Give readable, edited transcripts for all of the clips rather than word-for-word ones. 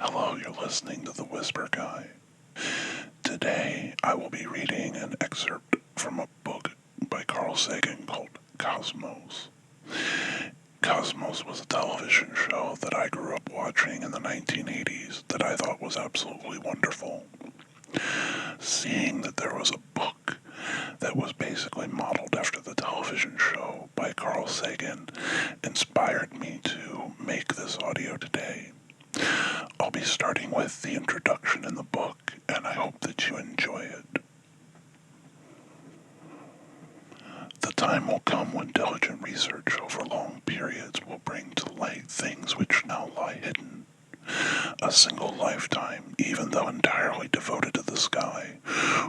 Hello, you're listening to The Whisper Guy. Today, I will be reading an excerpt from a book by Carl Sagan called Cosmos. Cosmos was a television show that I grew up watching in the 1980s that I thought was absolutely wonderful. Seeing that there was a book that was basically modeled after the television show by Carl Sagan inspired me to make this audio today. I'll be starting with the introduction in the book, and I hope that you enjoy it. The time will come when diligent research over long periods will bring to light things which now lie hidden. A single lifetime, even though entirely devoted to the sky,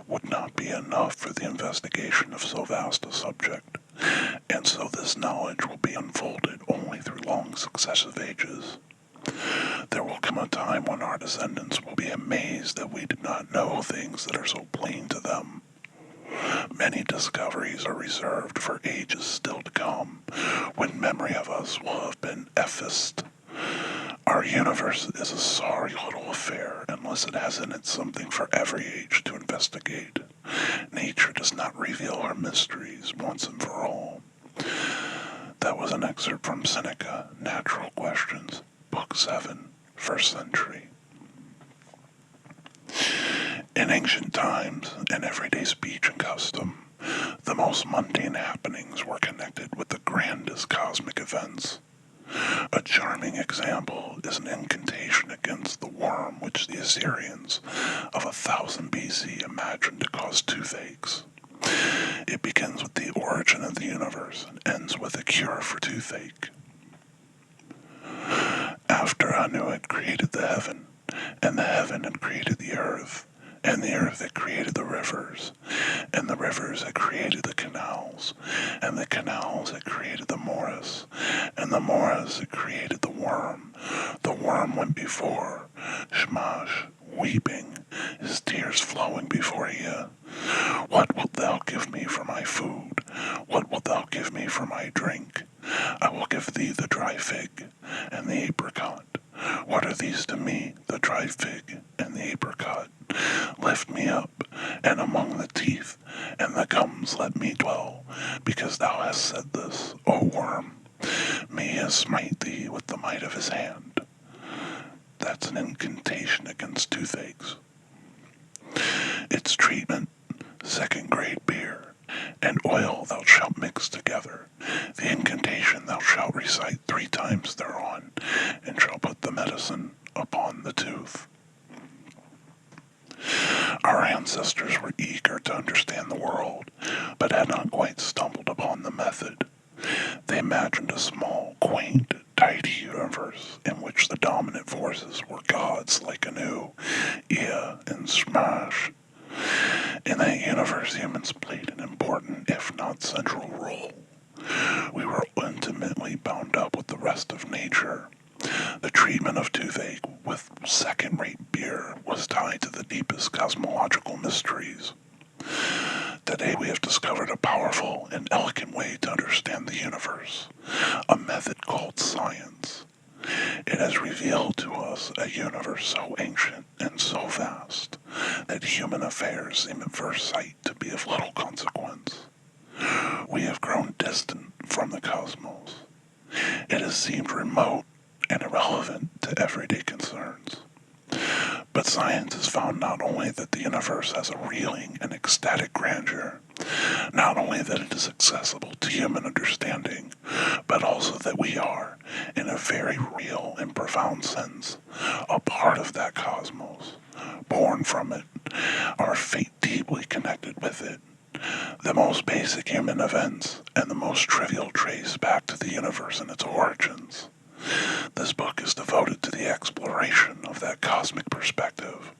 would not be enough for the investigation of so vast a subject, and so this knowledge will be unfolded only through long successive ages. There will come a time when our descendants will be amazed that we did not know things that are so plain to them. Many discoveries are reserved for ages still to come, when memory of us will have been effaced. Our universe is a sorry little affair unless it has in it something for every age to investigate. Nature does not reveal her mysteries once and for all. That was an excerpt from Seneca, Natural Questions, Book 7, First Century. In ancient times, in everyday speech and custom, the most mundane happenings were connected with the grandest cosmic events. A charming example is an incantation against the worm which the Assyrians of 1000 BC imagined to cause toothaches. It begins with the origin of the universe and ends with a cure for toothache. After Anu had created the heaven, and the heaven had created the earth, and the earth had created the rivers, and the rivers had created the canals, and the canals had created the morass, and the morass had created the worm. The worm went before, Shamash, weeping, his tears flowing before Ea. What wilt thou give me for my food? What wilt thou give me for my drink? I will give thee the dry fig and the apricot. What are these to me, the dry fig and the apricot? Lift me up, and among the teeth and the gums let me dwell, because thou hast said this, O worm. May he smite thee with the might of his hand. That's an incantation against toothaches. Its treatment, second-grade beer, and oil thou shalt mix together. The incantation thou shalt recite 3 times thereon, and shalt put the medicine upon the tooth. Our ancestors were eager to understand the world, but had not quite stumbled upon the method. They imagined a small, quaint, tidy universe in which the dominant forces were gods like Anu, Ea, and Shamash. In that universe, humans played an important, if not central, role. We were intimately bound up with the rest of nature. The treatment of toothache with second-rate beer was tied to the deepest cosmological mysteries. Today we have discovered a powerful and elegant way to understand the universe, a method called science. It has revealed to us a universe so ancient and so vast that human affairs seem at first sight to be of little consequence. We have grown distant from the cosmos. It has seemed remote and irrelevant to everyday concerns. But science has found not only that the universe has a reeling and ecstatic grandeur, not only that it is accessible to human understanding, but also that we are, in a very real and profound sense, a part of that cosmos, born from it, our fate deeply connected with it. The most basic human events and the most trivial trace back to the universe and its origins. This book is devoted to the exploration of that cosmic perspective.